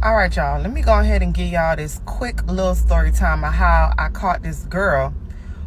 All right, y'all, let me go ahead and give y'all this quick little story time of how I caught this girl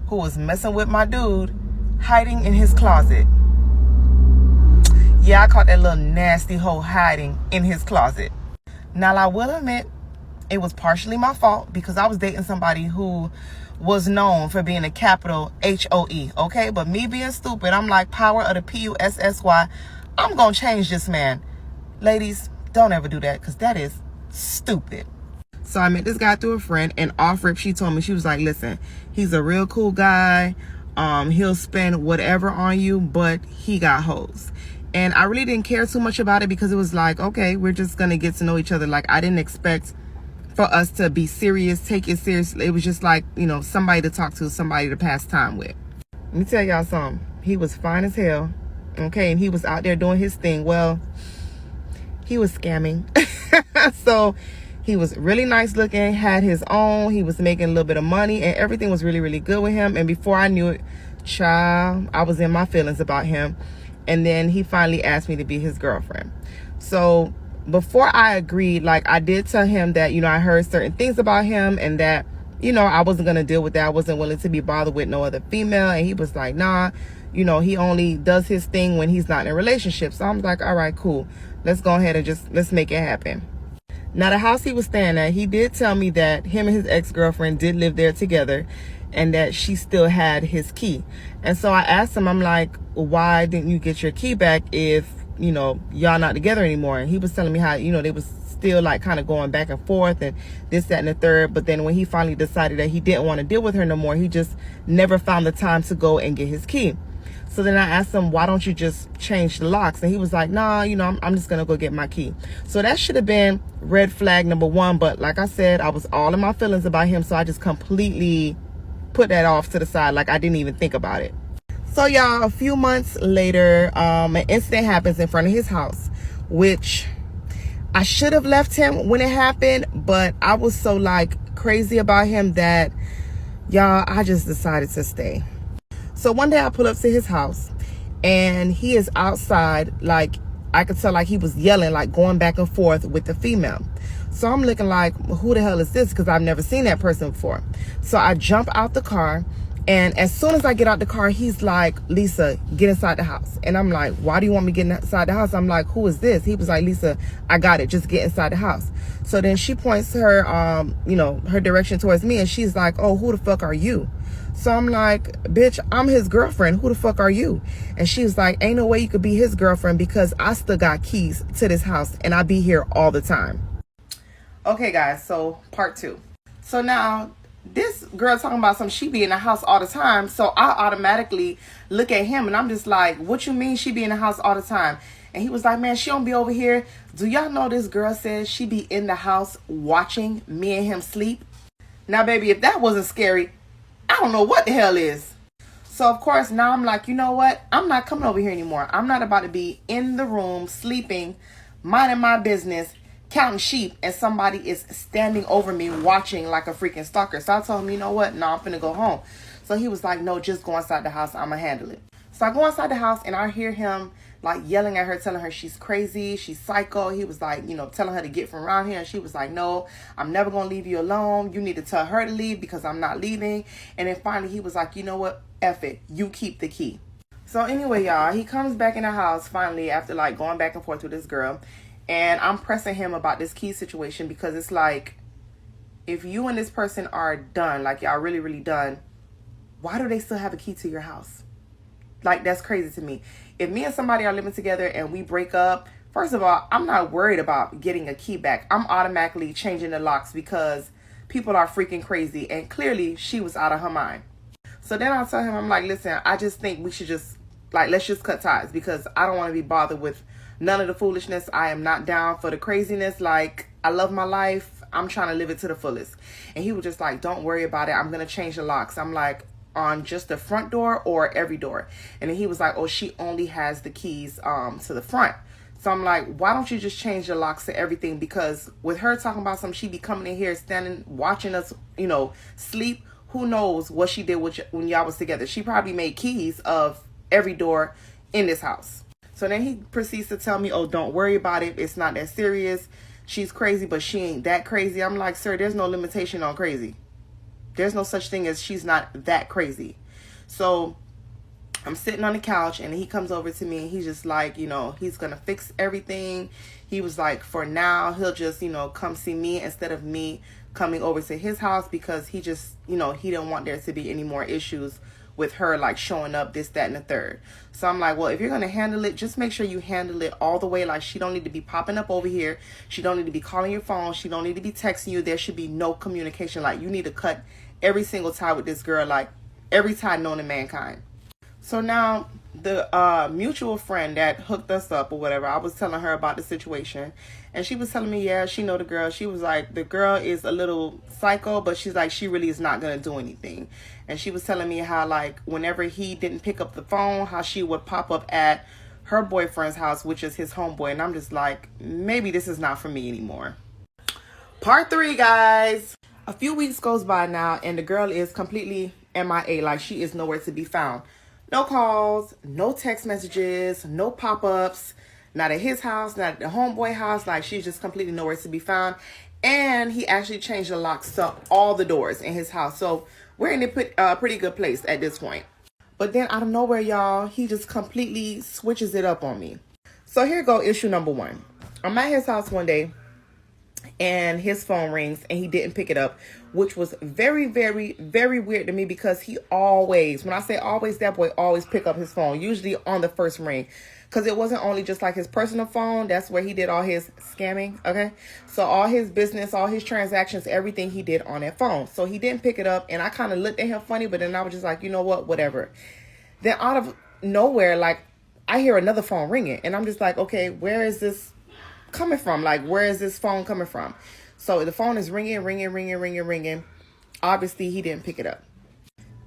who was messing with my dude hiding in his closet. Yeah, I caught that little nasty hoe hiding in his closet. Now, I will admit, it was partially my fault because I was dating somebody who was known for being a capital H-O-E, okay? But me being stupid, I'm like, power of the P-U-S-S-Y, I'm going to change this man. Ladies, don't ever do that because that is stupid. So I met this guy through a friend, and off rip, she told me, she was like, listen, he's a real cool guy. He'll spend whatever on you, but he got hoes. And I really didn't care too much about it because it was like, okay, we're just going to get to know each other. Like, I didn't expect for us to be serious, take it seriously. It was just like, you know, somebody to talk to, somebody to pass time with. Let me tell y'all something. He was fine as hell, okay? And he was out there doing his thing. Well, he was scamming. So he was really nice looking, had his own, he was making a little bit of money, and everything was really, really good with him. And before I knew it, child, I was in my feelings about him. And then he finally asked me to be his girlfriend. So before I agreed, like, I did tell him that, you know, I heard certain things about him and that, you know, I wasn't going to deal with that. I wasn't willing to be bothered with no other female. And he was like, nah, you know, he only does his thing when he's not in a relationship. So I'm like, all right, cool. Let's go ahead and let's make it happen. Now, the house he was staying at, he did tell me that him and his ex-girlfriend did live there together and that she still had his key. And so I asked him, I'm like, why didn't you get your key back if, you know, y'all not together anymore? And he was telling me how, you know, they was still like kind of going back and forth and this, that, and the third. But then when he finally decided that he didn't want to deal with her no more, he just never found the time to go and get his key. So then I asked him, why don't you just change the locks? And he was like, nah, you know, I'm just going to go get my key. So that should have been red flag number one. But like I said, I was all in my feelings about him. So I just completely put that off to the side. Like, I didn't even think about it. So y'all, a few months later, an incident happens in front of his house, which I should have left him when it happened. But I was so like crazy about him that, y'all, I just decided to stay. So one day I pull up to his house and he is outside, like I could tell like he was yelling, like going back and forth with the female. So I'm looking like, who the hell is this? Because I've never seen that person before. So I jump out the car, and as soon as I get out the car, he's like, Lisa, get inside the house. And I'm like, why do you want me getting inside the house? I'm like, who is this? He was like, Lisa, I got it. Just get inside the house. So then she points her, you know, her direction towards me, and she's like, oh, who the fuck are you? So I'm like, bitch, I'm his girlfriend. Who the fuck are you? And she was like, ain't no way you could be his girlfriend because I still got keys to this house and I be here all the time. Okay, guys, so part two. So now this girl talking about some she be in the house all the time. So I automatically look at him and I'm just like, what you mean she be in the house all the time? And he was like, man, she don't be over here. Do y'all know this girl says she be in the house watching me and him sleep? Now, baby, if that wasn't scary, I don't know what the hell is. So, of course, now I'm like, you know what? I'm not coming over here anymore. I'm not about to be in the room, sleeping, minding my business, counting sheep, and somebody is standing over me watching like a freaking stalker. So I told him, you know what? No, I'm finna go home. So he was like, no, just go inside the house. I'm gonna handle it. So I go inside the house and I hear him like yelling at her, telling her she's crazy, she's psycho. He was like, you know, telling her to get from around here. And she was like, no, I'm never going to leave you alone. You need to tell her to leave because I'm not leaving. And then finally he was like, you know what? F it. You keep the key. So anyway, y'all, he comes back in the house finally after like going back and forth with this girl. And I'm pressing him about this key situation because it's like, if you and this person are done, like y'all really, really done, why do they still have a key to your house? Like, that's crazy to me. If me and somebody are living together and we break up, first of all, I'm not worried about getting a key back. I'm automatically changing the locks because people are freaking crazy. And clearly she was out of her mind. So then I tell him, I'm like, listen, I just think we should just, like, let's just cut ties because I don't want to be bothered with none of the foolishness. I am not down for the craziness. Like, I love my life. I'm trying to live it to the fullest. And he was just like, don't worry about it. I'm going to change the locks. I'm like, on just the front door or every door? And then he was like, oh, she only has the keys to the front. So I'm like, why don't you just change the locks to everything? Because with her talking about something, she be coming in here standing watching us, you know, sleep. Who knows what she did when y'all was together? She probably made keys of every door in this house. So then he proceeds to tell me, oh, don't worry about it. It's not that serious. she's crazy, but she ain't that crazy. I'm like, sir, there's no limitation on crazy. There's no such thing as she's not that crazy. So I'm sitting on the couch and he comes over to me and he's just like, you know, he's going to fix everything. He was like, for now, he'll just, you know, come see me instead of me coming over to his house, because he just, you know, he didn't want there to be any more issues with her like showing up, this, that, and the third. So I'm like, well, if you're going to handle it, just make sure you handle it all the way. Like, she don't need to be popping up over here. She don't need to be calling your phone. She don't need to be texting you. There should be no communication. Like, you need to cut every single tie with this girl, like every tie known to mankind. So now the mutual friend that hooked us up or whatever, I was telling her about the situation, and she was telling me, yeah, she know the girl. She was like, the girl is a little psycho, but she's like, she really is not going to do anything. And she was telling me how, like, whenever he didn't pick up the phone, how she would pop up at her boyfriend's house, which is his homeboy. And I'm just like, maybe this is not for me anymore. Part 3, guys. A few weeks goes by now, and the girl is completely MIA. Like, she is nowhere to be found. No calls, no text messages, no pop-ups, not at his house, not at the homeboy house. Like, she's just completely nowhere to be found. And he actually changed the locks to all the doors in his house. So we're in a pretty good place at this point. But then out of nowhere, y'all, he just completely switches it up on me. So here go issue number 1. I'm at his house one day, and his phone rings and he didn't pick it up, which was very, very, very weird to me, because he always, when I say always, that boy always pick up his phone, usually on the first ring, because it wasn't only just like his personal phone. That's where he did all his scamming. Okay, so all his business, all his transactions, everything he did on that phone. So he didn't pick it up, and I kind of looked at him funny, but then I was just like, you know what, whatever. Then out of nowhere, like, I hear another phone ringing, and I'm just like, okay, where is this coming from? Like, where is this phone coming from? So the phone is ringing. Obviously, he didn't pick it up.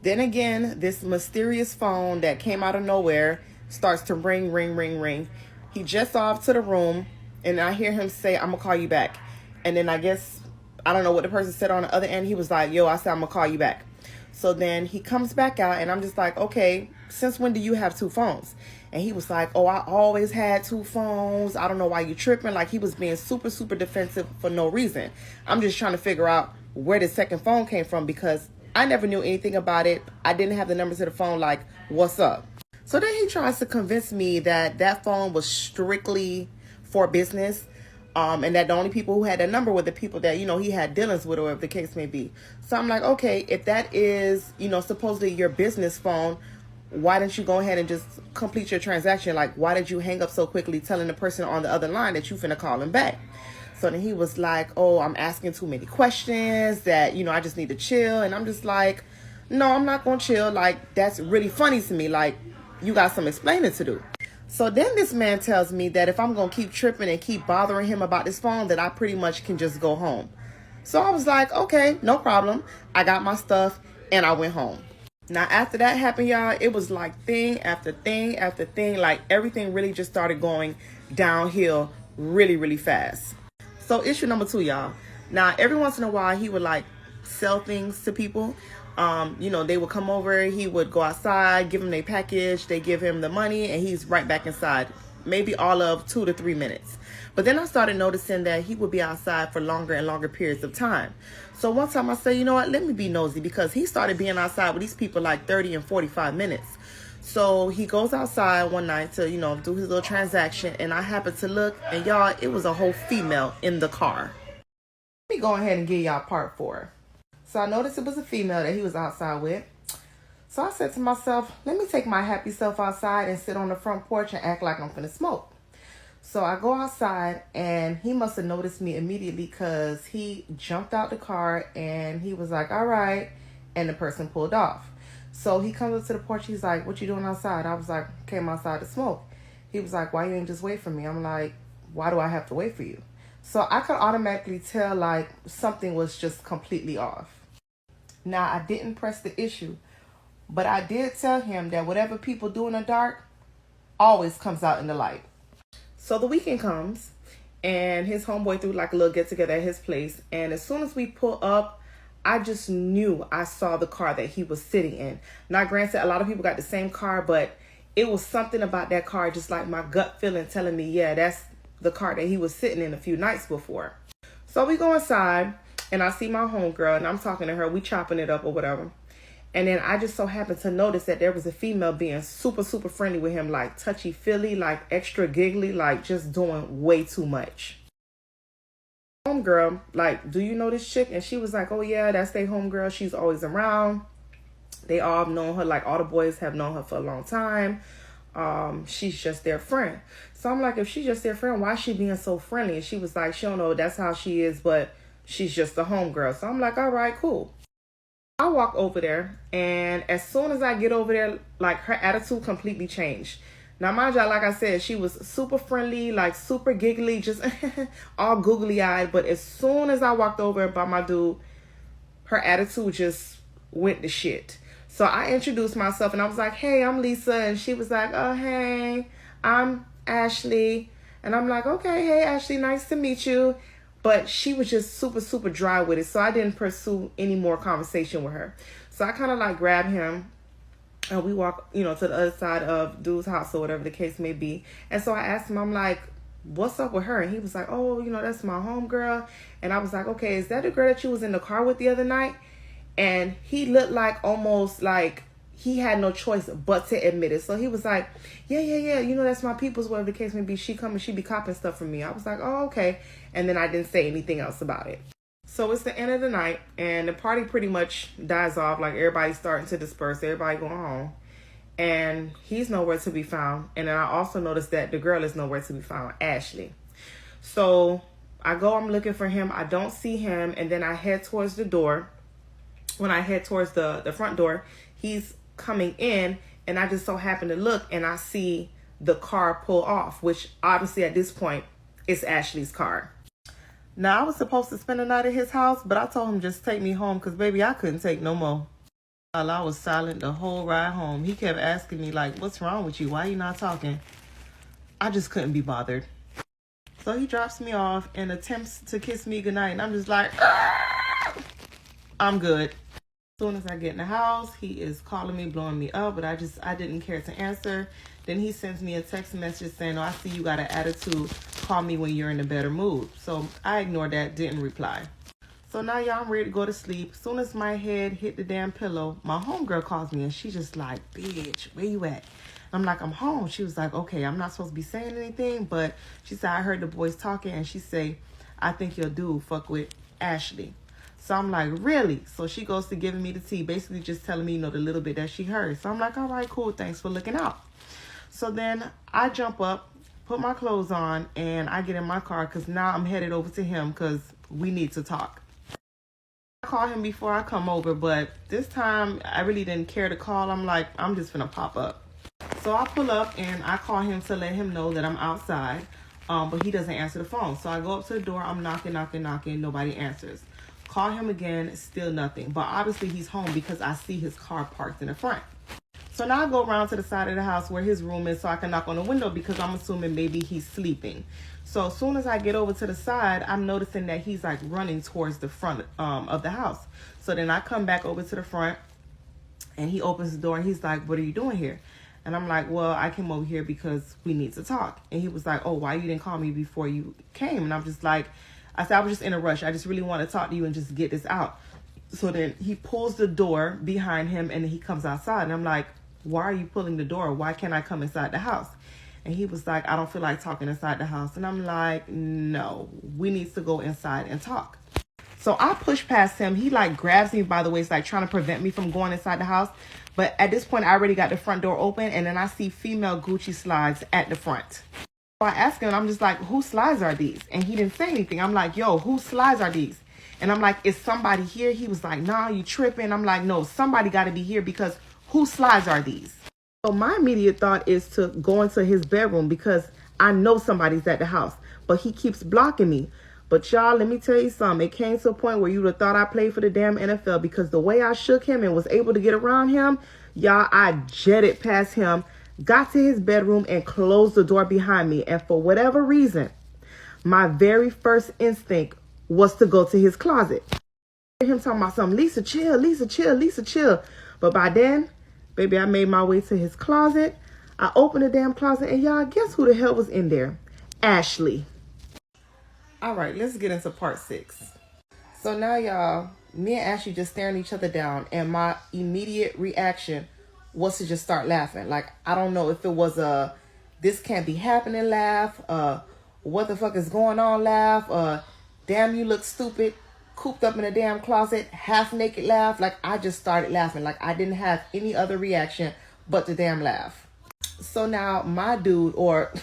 Then again, this mysterious phone that came out of nowhere starts to ring. He jets off to the room, and I hear him say, I'm gonna call you back. And then I guess, I don't know what the person said on the other end. He was like, yo, I said I'm gonna call you back. So then he comes back out, and I'm just like, okay, since when do you have 2 phones? And he was like, oh, I always had 2 phones. I don't know why you tripping. Like, he was being super, super defensive for no reason. I'm just trying to figure out where the second phone came from, because I never knew anything about it. I didn't have the numbers to the phone. Like, what's up? So then he tries to convince me that that phone was strictly for business. And that the only people who had that number were the people that, you know, he had dealings with, or whatever the case may be. So I'm like, okay, if that is, you know, supposedly your business phone, why didn't you go ahead and just complete your transaction? Like, why did you hang up so quickly, telling the person on the other line that you finna call him back? So then he was like, oh, I'm asking too many questions, that, you know, I just need to chill. And I'm just like, no, I'm not gonna chill. Like, that's really funny to me. Like, you got some explaining to do. So then this man tells me that if I'm going to keep tripping and keep bothering him about this phone, that I pretty much can just go home. So I was like, okay, no problem. I got my stuff and I went home. Now, after that happened, y'all, it was like thing after thing after thing. Like, everything really just started going downhill really, really fast. So issue number 2, y'all. Now, every once in a while, he would like sell things to people. You know, they would come over, he would go outside, give them their package, they give him the money, and he's right back inside, maybe all of 2 to 3 minutes. But then I started noticing that he would be outside for longer and longer periods of time. So one time I said, you know what, let me be nosy, because he started being outside with these people like 30 and 45 minutes. So he goes outside one night to, you know, do his little transaction, and I happened to look, and y'all, it was a whole female in the car. Let me go ahead and give y'all part 4. So I noticed it was a female that he was outside with. So I said to myself, let me take my happy self outside and sit on the front porch and act like I'm finna smoke. So I go outside, and he must have noticed me immediately, because he jumped out the car and he was like, all right. And the person pulled off. So he comes up to the porch. He's like, what you doing outside? I was like, came outside to smoke. He was like, why you ain't just wait for me? I'm like, why do I have to wait for you? So I could automatically tell like something was just completely off. Now, I didn't press the issue, but I did tell him that whatever people do in the dark always comes out in the light. So the weekend comes, and his homeboy threw like a little get together at his place. And as soon as we pull up, I just knew I saw the car that he was sitting in. Now, granted, a lot of people got the same car, but it was something about that car, just like my gut feeling telling me, yeah, the car that he was sitting in a few nights before. So we go inside, and I see my homegirl, and I'm talking to her. We chopping it up or whatever. And then I just so happened to notice that there was a female being super, super friendly with him, like touchy-feely, like extra giggly, like just doing way too much. Homegirl, like, do you know this chick? And she was like, oh yeah, that's their homegirl. She's always around. They all have known her, like all the boys have known her for a long time. She's just their friend. So I'm like, if she's just their friend, why is she being so friendly? And she was like, she don't know, that's how she is, but she's just a homegirl. So I'm like, all right, cool. I walk over there, and as soon as I get over there, like, her attitude completely changed. Now, mind you, like I said, she was super friendly, like super giggly, just all googly-eyed. But as soon as I walked over by my dude, her attitude just went to shit. So I introduced myself, and I was like, hey, I'm Lisa. And she was like, oh, hey, I'm Ashley. And I'm like, okay, hey, Ashley, nice to meet you. But she was just super, super dry with it. So I didn't pursue any more conversation with her. So I kind of like grabbed him, and we walk, to the other side of dude's house or whatever the case may be. And so I asked him, I'm like, what's up with her? And he was like, oh, that's my homegirl. And I was like, okay, is that the girl that you was in the car with the other night? And he looked like almost like he had no choice but to admit it. So he was like, yeah, that's my people's, whatever the case may be. She come and she be copping stuff from me. I was like, oh, okay. And then I didn't say anything else about it. So it's the end of the night, and the party pretty much dies off. Like, everybody's starting to disperse, everybody going home. And he's nowhere to be found. And then I also noticed that the girl is nowhere to be found, Ashley. So I go, I'm looking for him. I don't see him. And then I head towards the door. When I head towards the front door, he's coming in, and I just so happen to look, and I see the car pull off, which obviously at this point is Ashley's car. Now, I was supposed to spend the night at his house, but I told him just take me home because, baby, I couldn't take no more. While I was silent the whole ride home, he kept asking me, like, what's wrong with you? Why are you not talking? I just couldn't be bothered. So he drops me off and attempts to kiss me goodnight, and I'm just like, I'm good. As soon as I get in the house, he is calling me, blowing me up, but I didn't care to answer. Then he sends me a text message saying, oh, I see you got an attitude. Call me when you're in a better mood. So I ignored that, didn't reply. So now, y'all, I'm ready to go to sleep. As soon as my head hit the damn pillow, my homegirl calls me, and she just like, bitch, where you at? I'm like, I'm home. She was like, okay, I'm not supposed to be saying anything, but she said, I heard the boys talking, and she say, I think your dude fuck with Ashley. So I'm like, really? So she goes to giving me the tea, basically just telling me, the little bit that she heard. So I'm like, all right, cool. Thanks for looking out. So then I jump up, put my clothes on, and I get in my car because now I'm headed over to him because we need to talk. I call him before I come over, but this time I really didn't care to call. I'm like, I'm just gonna pop up. So I pull up and I call him to let him know that I'm outside, but he doesn't answer the phone. So I go up to the door, I'm knocking, nobody answers. Call him again, still nothing. But obviously he's home because I see his car parked in the front. So now I go around to the side of the house where his room is so I can knock on the window because I'm assuming maybe he's sleeping. So as soon as I get over to the side, I'm noticing that he's like running towards the front of the house. So then I come back over to the front, and he opens the door and he's like, what are you doing here? And I'm like, well, I came over here because we need to talk. And he was like, oh, why you didn't call me before you came? And I'm just like, I said, I was just in a rush. I just really want to talk to you and just get this out. So then he pulls the door behind him, and then he comes outside. And I'm like, why are you pulling the door? Why can't I come inside the house? And he was like, I don't feel like talking inside the house. And I'm like, no, we need to go inside and talk. So I push past him. He like grabs me by the waist, like trying to prevent me from going inside the house. But at this point, I already got the front door open, and then I see female Gucci slides at the front. So I asked him, I'm just like, whose slides are these? And he didn't say anything. I'm like, yo, whose slides are these? And I'm like, is somebody here? He was like, nah, you tripping. I'm like, no, somebody got to be here because whose slides are these? So my immediate thought is to go into his bedroom because I know somebody's at the house, but he keeps blocking me. But y'all, let me tell you something. It came to a point where you would have thought I played for the damn NFL because the way I shook him and was able to get around him, y'all, I jetted past him, got to his bedroom and closed the door behind me. And for whatever reason, my very first instinct was to go to his closet. Him talking about something, Lisa, chill, Lisa, chill, Lisa, chill. But by then, baby, I made my way to his closet. I opened the damn closet, and y'all, guess who the hell was in there? Ashley. All right, let's get into part 6. So now, y'all, me and Ashley just staring each other down, and my immediate reaction was to just start laughing. Like, I don't know if it was a this can't be happening laugh, what the fuck is going on laugh, damn you look stupid, cooped up in a damn closet, half naked laugh. Like, I just started laughing. Like, I didn't have any other reaction but the damn laugh. So now my dude, or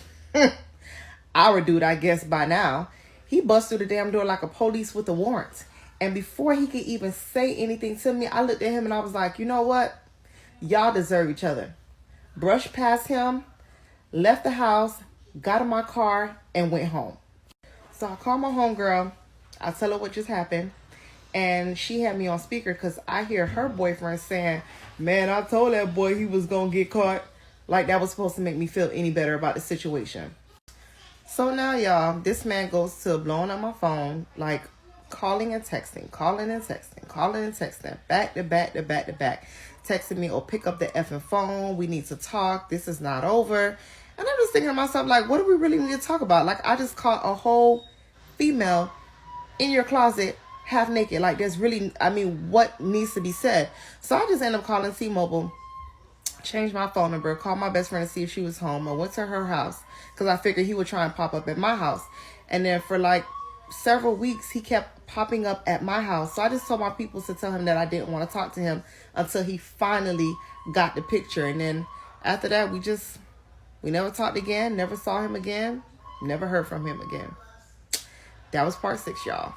our dude, I guess by now, he busts through the damn door like a police with a warrant. And before he could even say anything to me, I looked at him and I was like, you know what? Y'all deserve each other. Brushed past him, left the house, got in my car, and went home. So I called my homegirl. I tell her what just happened. And she had me on speaker because I hear her boyfriend saying, man, I told that boy he was going to get caught. Like that was supposed to make me feel any better about the situation. So now, y'all, this man goes to blowing up my phone, like calling and texting, back to back, texting me, or pick up the effing phone. We need to talk. This is not over. And I'm just thinking to myself, like, what do we really need to talk about? Like, I just caught a whole female in your closet half naked. Like, there's really, I mean, what needs to be said? So I just ended up calling T-Mobile, changed my phone number, called my best friend to see if she was home. I went to her house because I figured he would try and pop up at my house. And then for like several weeks, he kept popping up at my house. So I just told my people to tell him that I didn't want to talk to him until he finally got the picture. And then after that, we never talked again, never saw him again, never heard from him again. That was part 6, y'all.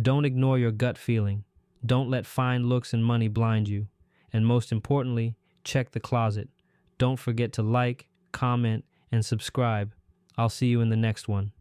Don't ignore your gut feeling. Don't let fine looks and money blind you. And most importantly, check the closet. Don't forget to like, comment, and subscribe. I'll see you in the next one.